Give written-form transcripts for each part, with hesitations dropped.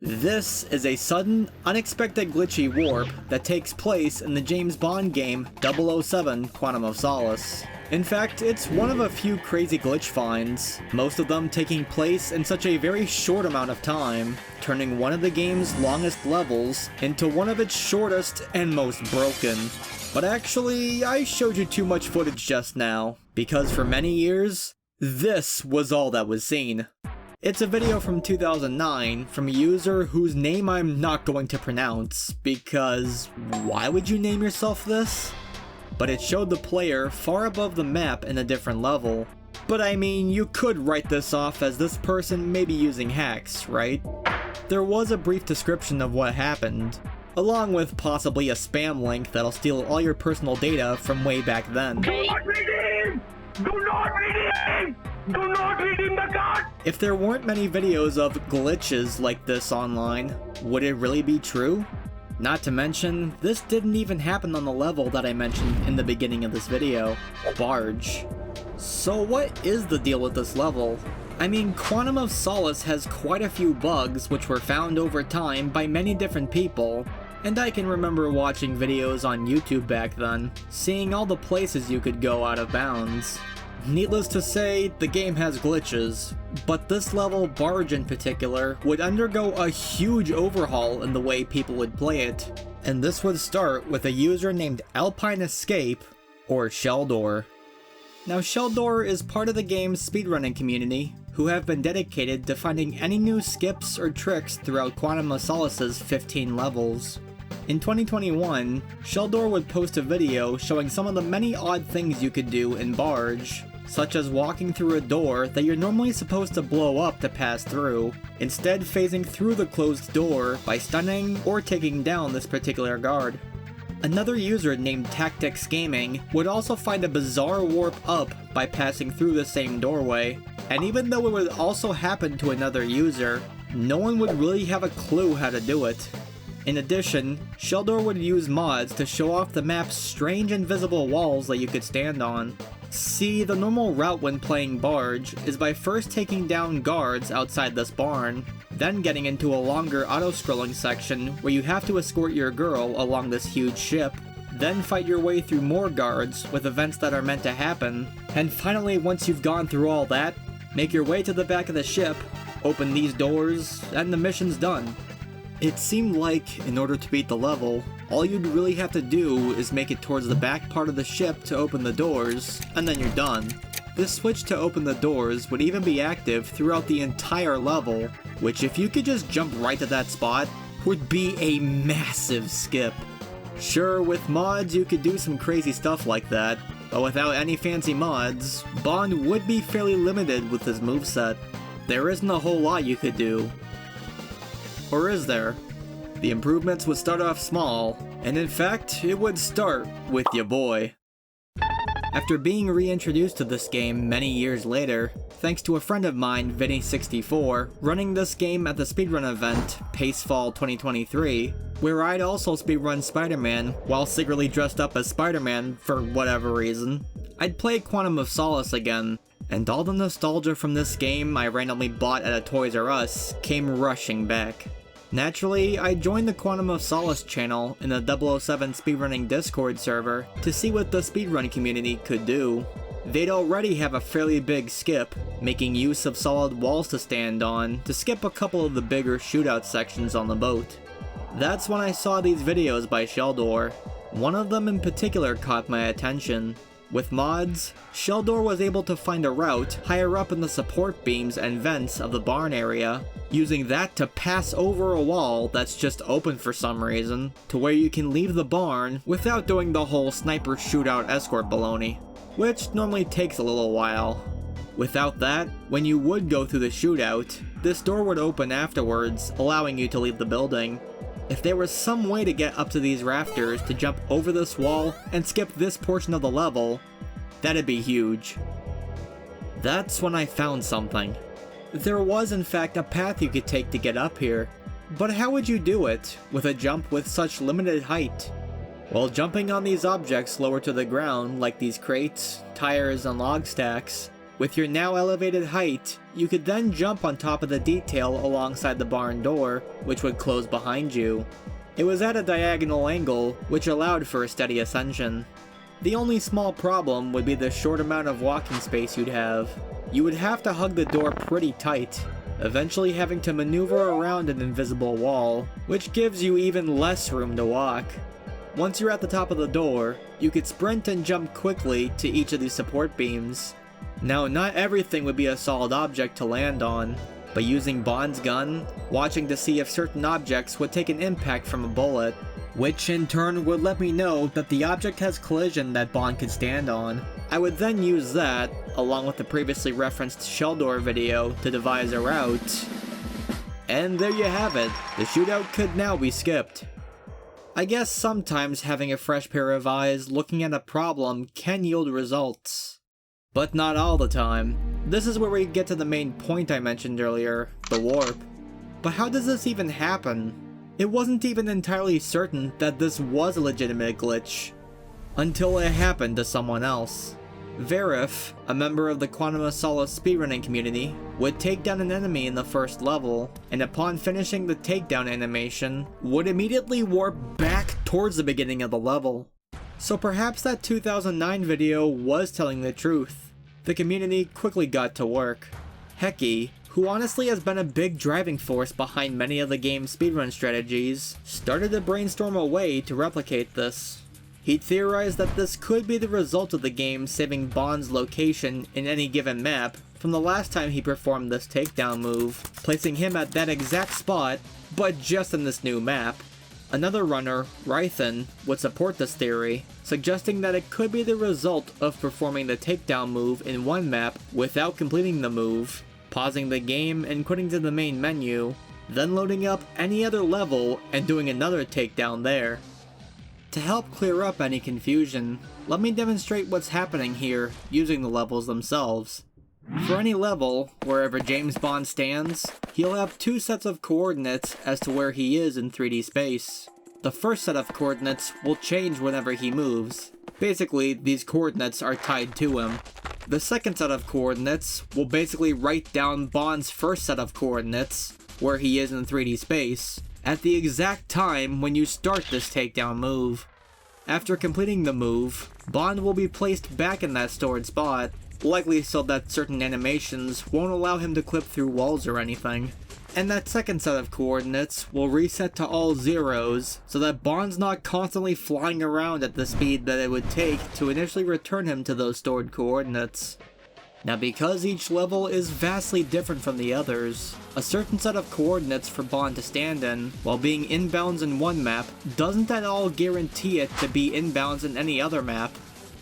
This is a sudden, unexpected glitchy warp that takes place in the James Bond game 007 Quantum of Solace. In fact, it's one of a few crazy glitch finds, most of them taking place in such a very short amount of time, turning one of the game's longest levels into one of its shortest and most broken. But actually, I showed you too much footage just now, because for many years, this was all that was seen. It's a video from 2009 from a user whose name I'm not going to pronounce, because why would you name yourself this? But it showed the player far above the map in a different level. But I mean, you could write this off as this person may be using hacks, right? There was a brief description of what happened, along with possibly a spam link that'll steal all your personal data from way back then. Do not redeem! Do not redeem! Do not redeem the card! If there weren't many videos of glitches like this online, would it really be true? Not to mention, this didn't even happen on the level that I mentioned in the beginning of this video, Barge. So what is the deal with this level? I mean, Quantum of Solace has quite a few bugs which were found over time by many different people, and I can remember watching videos on YouTube back then, seeing all the places you could go out of bounds. Needless to say, the game has glitches, but this level, Barge in particular, would undergo a huge overhaul in the way people would play it. And this would start with a user named Alpine Escape, or Sheldor. Now Sheldor is part of the game's speedrunning community, who have been dedicated to finding any new skips or tricks throughout Quantum of Solace's 15 levels. In 2021, Sheldor would post a video showing some of the many odd things you could do in Barge, such as walking through a door that you're normally supposed to blow up to pass through, instead phasing through the closed door by stunning or taking down this particular guard. Another user named Tactics Gaming would also find a bizarre warp up by passing through the same doorway, and even though it would also happen to another user, no one would really have a clue how to do it. In addition, Sheldor would use mods to show off the map's strange invisible walls that you could stand on. See, the normal route when playing Barge is by first taking down guards outside this barn, then getting into a longer auto-scrolling section where you have to escort your girl along this huge ship, then fight your way through more guards with events that are meant to happen, and finally once you've gone through all that, make your way to the back of the ship, open these doors, and the mission's done. It seemed like, in order to beat the level, all you'd really have to do is make it towards the back part of the ship to open the doors, and then you're done. This switch to open the doors would even be active throughout the entire level, which if you could just jump right to that spot, would be a massive skip. Sure, with mods you could do some crazy stuff like that, but without any fancy mods, Bond would be fairly limited with his moveset. There isn't a whole lot you could do. Or is there? The improvements would start off small, and in fact, it would start with ya boy. After being reintroduced to this game many years later, thanks to a friend of mine, Vinny64, running this game at the speedrun event, Pacefall 2023, where I'd also speedrun Spider-Man while secretly dressed up as Spider-Man for whatever reason, I'd play Quantum of Solace again, and all the nostalgia from this game I randomly bought at a Toys R Us came rushing back. Naturally, I joined the Quantum of Solace channel in the 007 speedrunning Discord server to see what the speedrun community could do. They'd already have a fairly big skip, making use of solid walls to stand on to skip a couple of the bigger shootout sections on the boat. That's when I saw these videos by Sheldor. One of them in particular caught my attention. With mods, Sheldor was able to find a route higher up in the support beams and vents of the barn area, using that to pass over a wall that's just open for some reason, to where you can leave the barn without doing the whole sniper shootout escort baloney, which normally takes a little while. Without that, when you would go through the shootout, this door would open afterwards, allowing you to leave the building. If there was some way to get up to these rafters to jump over this wall and skip this portion of the level, that'd be huge. That's when I found something. There was in fact a path you could take to get up here, but how would you do it with a jump with such limited height? Well, jumping on these objects lower to the ground, like these crates, tires, and log stacks, With your now elevated height, you could then jump on top of the detail alongside the barn door, which would close behind you. It was at a diagonal angle, which allowed for a steady ascension. The only small problem would be the short amount of walking space you'd have. You would have to hug the door pretty tight, eventually having to maneuver around an invisible wall, which gives you even less room to walk. Once you're at the top of the door, you could sprint and jump quickly to each of these support beams. Now, not everything would be a solid object to land on, but using Bond's gun, watching to see if certain objects would take an impact from a bullet, which in turn would let me know that the object has collision that Bond could stand on. I would then use that, along with the previously referenced shell door video, to devise a route. And there you have it, the shootout could now be skipped. I guess sometimes having a fresh pair of eyes looking at a problem can yield results. But not all the time. This is where we get to the main point I mentioned earlier, the warp. But how does this even happen? It wasn't even entirely certain that this was a legitimate glitch, until it happened to someone else. Verif, a member of the Solace speedrunning community, would take down an enemy in the first level, and upon finishing the takedown animation, would immediately warp back towards the beginning of the level. So perhaps that 2009 video was telling the truth. The community quickly got to work. Heki, who honestly has been a big driving force behind many of the game's speedrun strategies, started to brainstorm a way to replicate this. He'd theorized that this could be the result of the game saving Bond's location in any given map from the last time he performed this takedown move, placing him at that exact spot, but just in this new map. Another runner, Rythan, would support this theory, suggesting that it could be the result of performing the takedown move in one map without completing the move, pausing the game and quitting to the main menu, then loading up any other level and doing another takedown there. To help clear up any confusion, let me demonstrate what's happening here using the levels themselves. For any level, wherever James Bond stands, he'll have two sets of coordinates as to where he is in 3D space. The first set of coordinates will change whenever he moves. Basically, these coordinates are tied to him. The second set of coordinates will basically write down Bond's first set of coordinates, where he is in 3D space, at the exact time when you start this takedown move. After completing the move, Bond will be placed back in that stored spot, likely so that certain animations won't allow him to clip through walls or anything. And that second set of coordinates will reset to all zeros, so that Bond's not constantly flying around at the speed that it would take to initially return him to those stored coordinates. Now, because each level is vastly different from the others, a certain set of coordinates for Bond to stand in, while being inbounds in one map, doesn't at all guarantee it to be inbounds in any other map.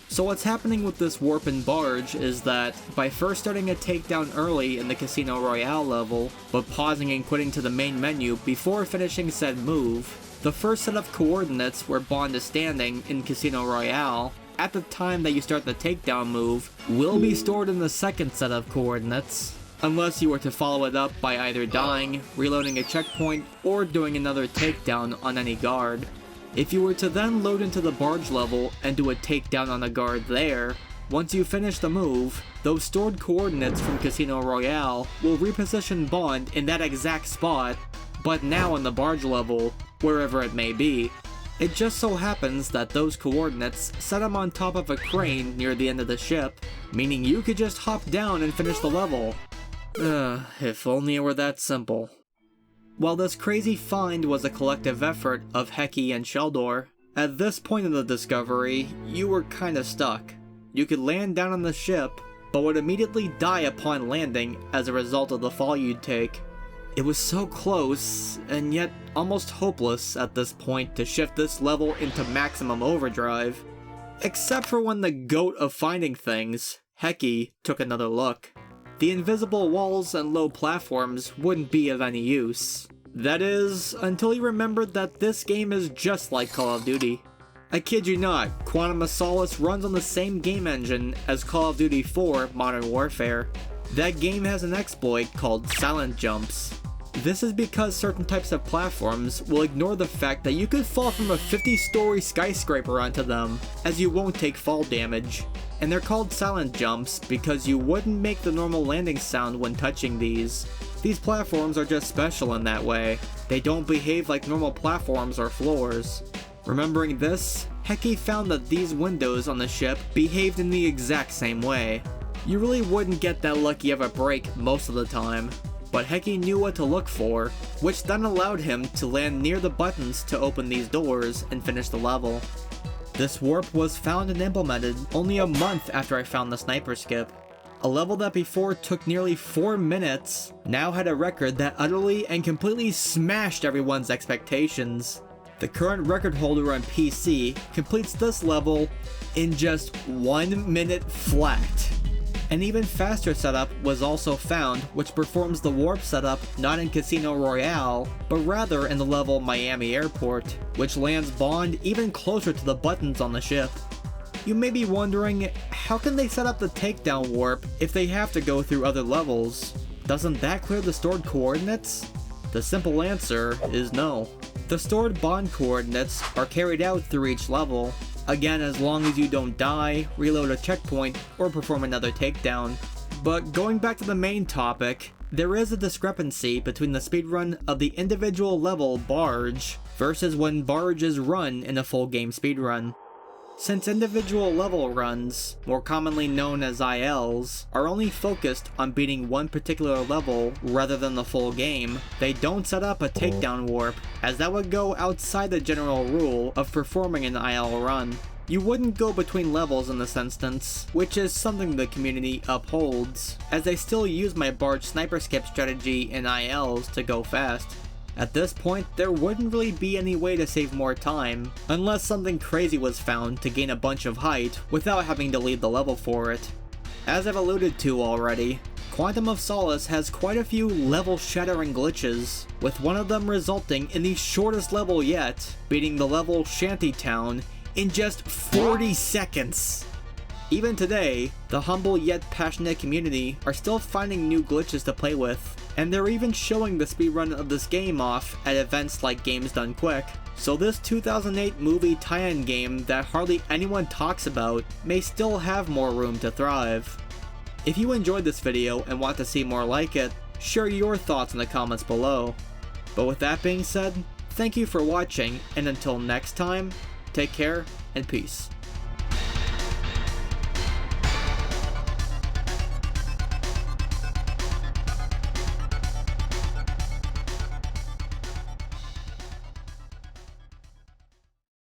So what's happening with this warp in Barge is that, by first starting a takedown early in the Casino Royale level, but pausing and quitting to the main menu before finishing said move, the first set of coordinates where Bond is standing in Casino Royale, at the time that you start the takedown move, will be stored in the second set of coordinates, unless you were to follow it up by either dying, reloading a checkpoint, or doing another takedown on any guard. If you were to then load into the Barge level and do a takedown on a guard there, once you finish the move, those stored coordinates from Casino Royale will reposition Bond in that exact spot, but now in the Barge level, wherever it may be. It just so happens that those coordinates set him on top of a crane near the end of the ship, meaning you could just hop down and finish the level. If only it were that simple. While this crazy find was a collective effort of Heki and Sheldor, at this point in the discovery, you were kinda stuck. You could land down on the ship, but would immediately die upon landing as a result of the fall you'd take. It was so close, and yet almost hopeless at this point to shift this level into maximum overdrive. Except for when the goat of finding things, Heki, took another look. The invisible walls and low platforms wouldn't be of any use. That is, until he remembered that this game is just like Call of Duty. I kid you not, Solace runs on the same game engine as Call of Duty 4 Modern Warfare. That game has an exploit called Silent Jumps. This is because certain types of platforms will ignore the fact that you could fall from a 50-story skyscraper onto them, as you won't take fall damage. And they're called silent jumps because you wouldn't make the normal landing sound when touching these. These platforms are just special in that way. They don't behave like normal platforms or floors. Remembering this, Heki found that these windows on the ship behaved in the exact same way. You really wouldn't get that lucky of a break most of the time, but Heki knew what to look for, which then allowed him to land near the buttons to open these doors and finish the level. This warp was found and implemented only a month after I found the sniper skip. A level that before took nearly 4 minutes now had a record that utterly and completely smashed everyone's expectations. The current record holder on PC completes this level in just 1 minute flat. An even faster setup was also found, which performs the warp setup not in Casino Royale, but rather in the level Miami Airport, which lands Bond even closer to the buttons on the ship. You may be wondering, how can they set up the takedown warp if they have to go through other levels? Doesn't that clear the stored coordinates? The simple answer is no. The stored Bond coordinates are carried out through each level, again as long as you don't die, reload a checkpoint, or perform another takedown. But going back to the main topic, there is a discrepancy between the speedrun of the individual level Barge versus when Barge is run in a full game speedrun. Since individual level runs, more commonly known as ILs, are only focused on beating one particular level rather than the full game, they don't set up a takedown warp, as that would go outside the general rule of performing an IL run. You wouldn't go between levels in this instance, which is something the community upholds, as they still use my Barge sniper skip strategy in ILs to go fast. At this point, there wouldn't really be any way to save more time, unless something crazy was found to gain a bunch of height without having to leave the level for it. As I've alluded to already, Quantum of Solace has quite a few level-shattering glitches, with one of them resulting in the shortest level yet, beating the level Shantytown in just 40 seconds! Even today, the humble yet passionate community are still finding new glitches to play with, and they're even showing the speedrun of this game off at events like Games Done Quick. So this 2008 movie tie-in game that hardly anyone talks about may still have more room to thrive. If you enjoyed this video and want to see more like it, share your thoughts in the comments below. But with that being said, thank you for watching, and until next time, take care and peace.